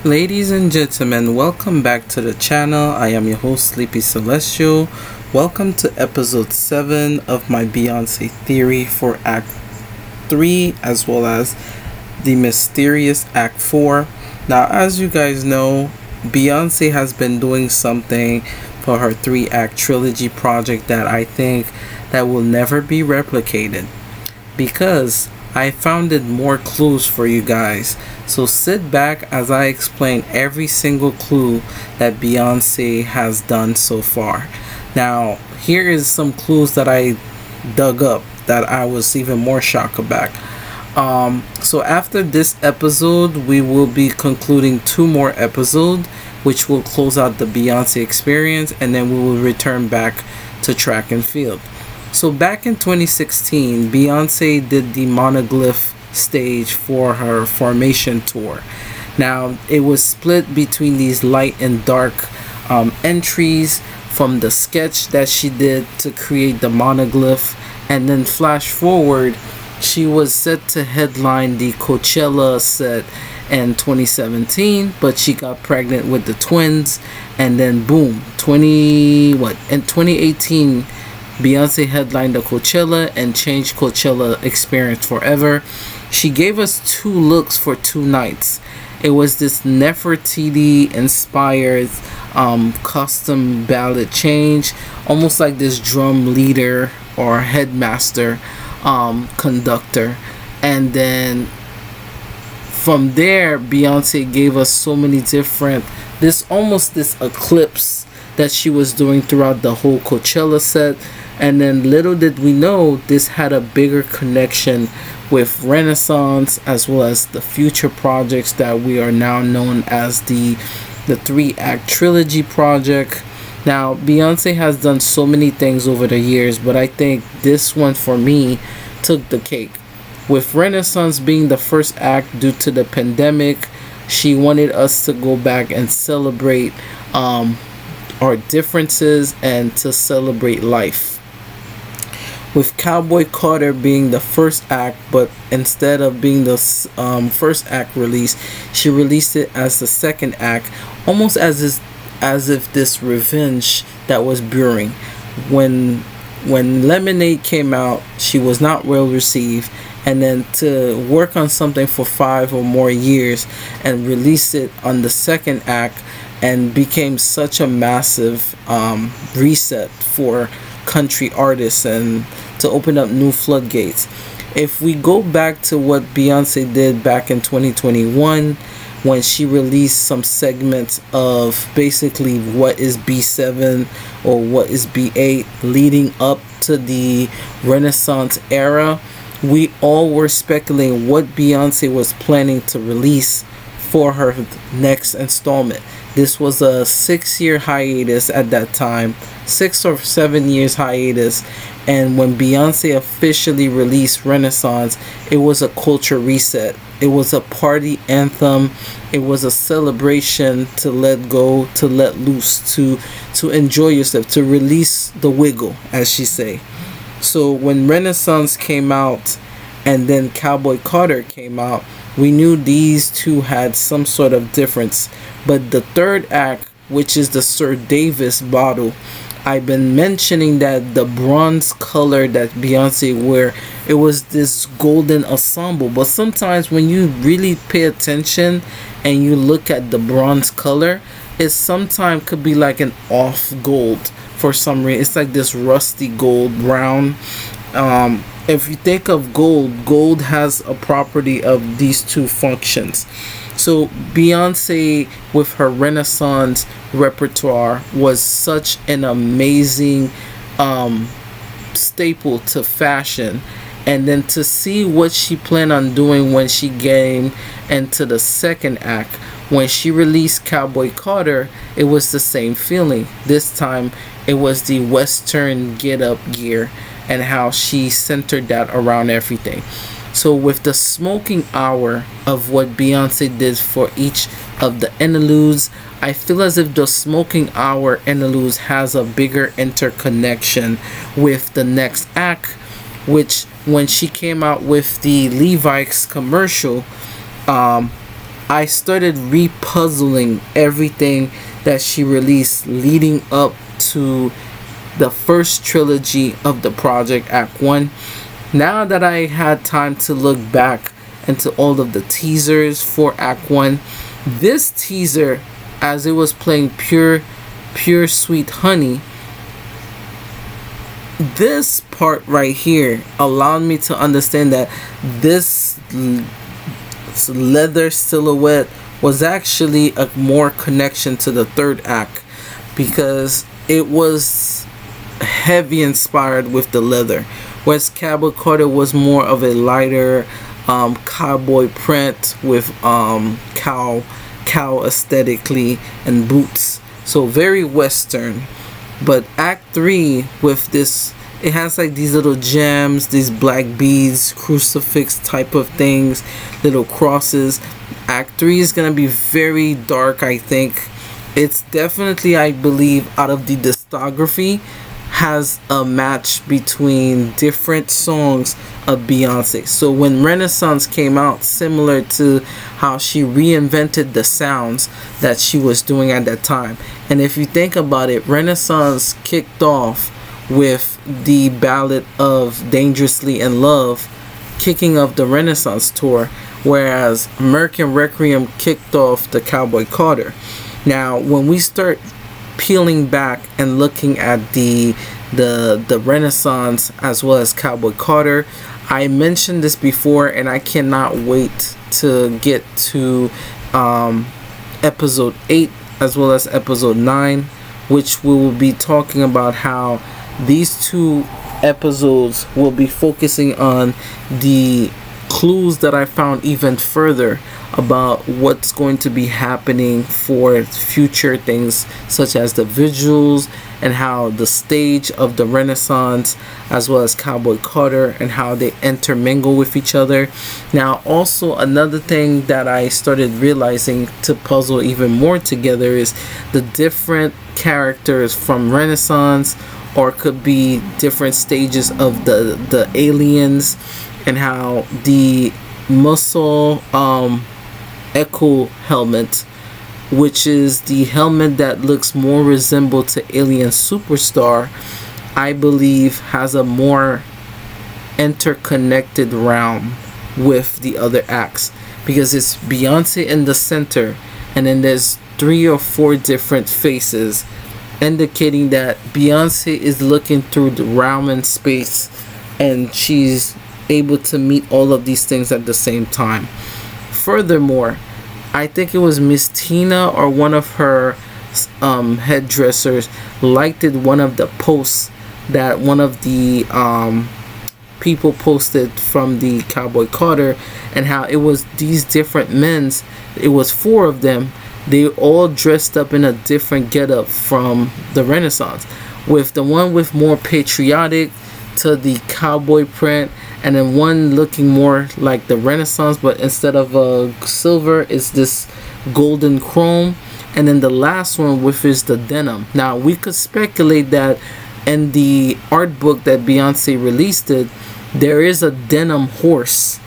Ladies and gentlemen, welcome back to the channel. I am your host, Sleepy Celestial. Welcome to episode 7 of my Beyonce theory for Act 3 as well as the mysterious Act 4. Now, as you guys know, Beyonce has been doing something for her 3-act trilogy project that I think that will never be replicated, because I found more clues for you guys. So sit back as I explain every single clue that Beyonce has done so far. Now, here is some clues that I dug up that I was even more shocked about. So after this episode, we will be concluding 2 more episodes, which will close out the Beyonce experience, and then we will return back to track and field. So back in 2016, Beyonce did the monoglyph stage for her Formation tour. Now, it was split between these light and dark entries from the sketch that she did to create the monoglyph, and then flash forward, she was set to headline the Coachella set in 2017, but she got pregnant with the twins, and then boom, in 2018, Beyonce headlined the Coachella and changed Coachella experience forever. She gave us 2 looks for 2 nights. It was this Nefertiti inspired custom ballad change, almost like this drum leader or headmaster conductor. And then from there, Beyonce gave us so many different, this eclipse that she was doing throughout the whole Coachella set. And then little did we know, this had a bigger connection with Renaissance as well as the future projects that we are now known as the 3-act trilogy project. Now, Beyonce has done so many things over the years, but I think this one for me took the cake. With Renaissance being the first act due to the pandemic, she wanted us to go back and celebrate our differences and to celebrate life. With Cowboy Carter being the first act, but instead of being the first act release, she released it as the second act, almost as if this revenge that was brewing. When Lemonade came out, she was not well received, and then to work on something for 5 or more years and release it on the second act and became such a massive reset for country artists and to open up new floodgates. If we go back to what Beyonce did back in 2021, when she released some segments of basically what is B7 or what is B8 leading up to the Renaissance era, we all were speculating what Beyonce was planning to release for her next installment. This was a 6-year hiatus at that time, 6 or 7 years hiatus, and when Beyonce officially released Renaissance, it was a culture reset. It was a party anthem. It was a celebration to let go, to let loose, to enjoy yourself, to release the wiggle, as she say. So when Renaissance came out and then Cowboy Carter came out, we knew these two had some sort of difference. But the third act, which is the Sir Davis bottle, I've been mentioning that the bronze color that Beyonce wear, it was this golden ensemble. But sometimes when you really pay attention and you look at the bronze color, it sometimes could be like an off gold for some reason. It's like this rusty gold brown. If you think of gold has a property of these 2 functions. So Beyonce with her Renaissance repertoire was such an amazing staple to fashion, and then to see what she planned on doing when she came into the second act, when she released Cowboy Carter, it was the same feeling. This time it was the Western get-up gear and how she centered that around everything. So with the smoking hour of what Beyonce did for each of the interludes, I feel as if the smoking hour interludes has a bigger interconnection with the next act, which when she came out with the Levi's commercial, I started repuzzling everything that she released leading up to the first trilogy of the project, Act 1. Now that I had time to look back into all of the teasers for Act 1, this teaser, as it was playing Pure Sweet Honey, this part right here allowed me to understand that this leather silhouette was actually a more connection to the third act, because it was heavy inspired with the leather, whereas Cowboy Carter was more of a lighter cowboy print with cow aesthetically and boots, so very western. But Act 3 with this, it has like these little gems, these black beads, crucifix type of things, little crosses. Act 3 is going to be very dark, I think. It's definitely, I believe, out of the discography, has a match between different songs of Beyonce. So when Renaissance came out, similar to how she reinvented the sounds that she was doing at that time. And if you think about it, Renaissance kicked off with the ballad of Dangerously in Love, kicking off the Renaissance tour, whereas American Requiem kicked off the Cowboy Carter. Now, when we start peeling back and looking at the Renaissance as well as Cowboy Carter, I mentioned this before, and I cannot wait to get to episode 8 as well as episode 9, which we will be talking about how these two episodes will be focusing on the clues that I found even further about what's going to be happening for future things, such as the visuals and how the stage of the Renaissance as well as Cowboy Carter and how they intermingle with each other. Now, also another thing that I started realizing to puzzle even more together is the different characters from Renaissance, or could be different stages of the aliens, and how the muscle Echo helmet, which is the helmet that looks more resemble to Alien Superstar, I believe has a more interconnected realm with the other acts, because it's Beyonce in the center, and then there's 3 or 4 different faces, indicating that Beyonce is looking through the realm and space, and she's able to meet all of these things at the same time. Furthermore, I think it was Miss Tina or one of her hairdressers liked one of the posts that one of the people posted from the Cowboy Carter, and how it was these different men's, it was 4 of them, they all dressed up in a different getup from the Renaissance, with the one with more patriotic to the cowboy print, and then one looking more like the Renaissance, but instead of silver, it's this golden chrome, and then the last one with is the denim. Now, we could speculate that in the art book that Beyonce released there is a denim horse,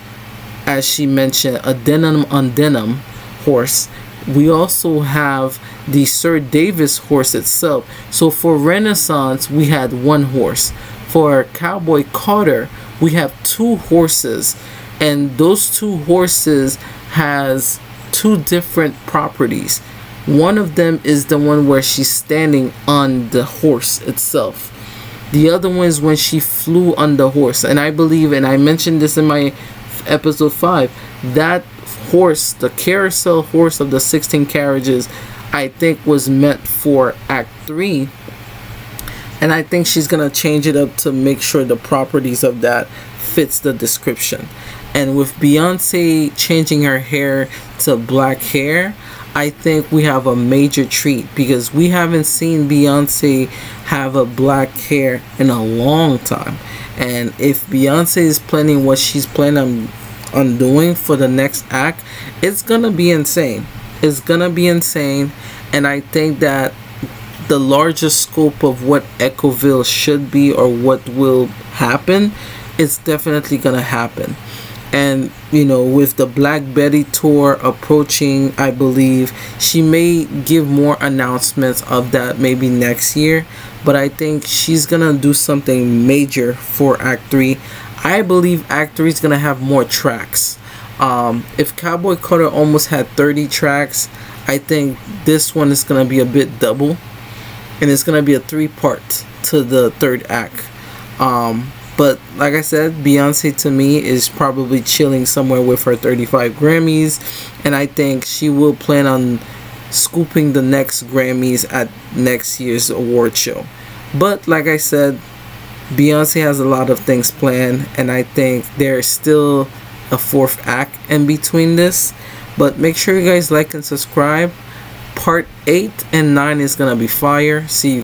as she mentioned, a denim on denim horse. We also have the Sir Davis horse itself. So for Renaissance, we had 1 horse. For Cowboy Carter, we have 2 horses, and those 2 horses has 2 different properties. One of them is the one where she's standing on the horse itself. The other one is when she flew on the horse, and I believe, and I mentioned this in my episode 5, that horse, the carousel horse of the 16 carriages, I think was meant for Act 3. And I think she's going to change it up to make sure the properties of that fits the description. And with Beyonce changing her hair to black hair, I think we have a major treat, because we haven't seen Beyonce have a black hair in a long time. And if Beyonce is planning what she's planning on doing for the next act, it's going to be insane. It's going to be insane. And I think that the larger scope of what Echoville should be, or what will happen, is definitely gonna happen. And with the Black Betty tour approaching, I believe she may give more announcements of that maybe next year. But I think she's gonna do something major for Act 3. I believe Act 3 is gonna have more tracks. If Cowboy Carter almost had 30 tracks, I think this one is gonna be a bit double, and it's gonna be a 3-part to the third act. But like I said, Beyonce to me is probably chilling somewhere with her 35 Grammys, and I think she will plan on scooping the next Grammys at next year's award show. But like I said, Beyonce has a lot of things planned, and I think there's still a 4th act in between this. But make sure you guys like and subscribe. Part 8 and 9 is gonna be fire. See you.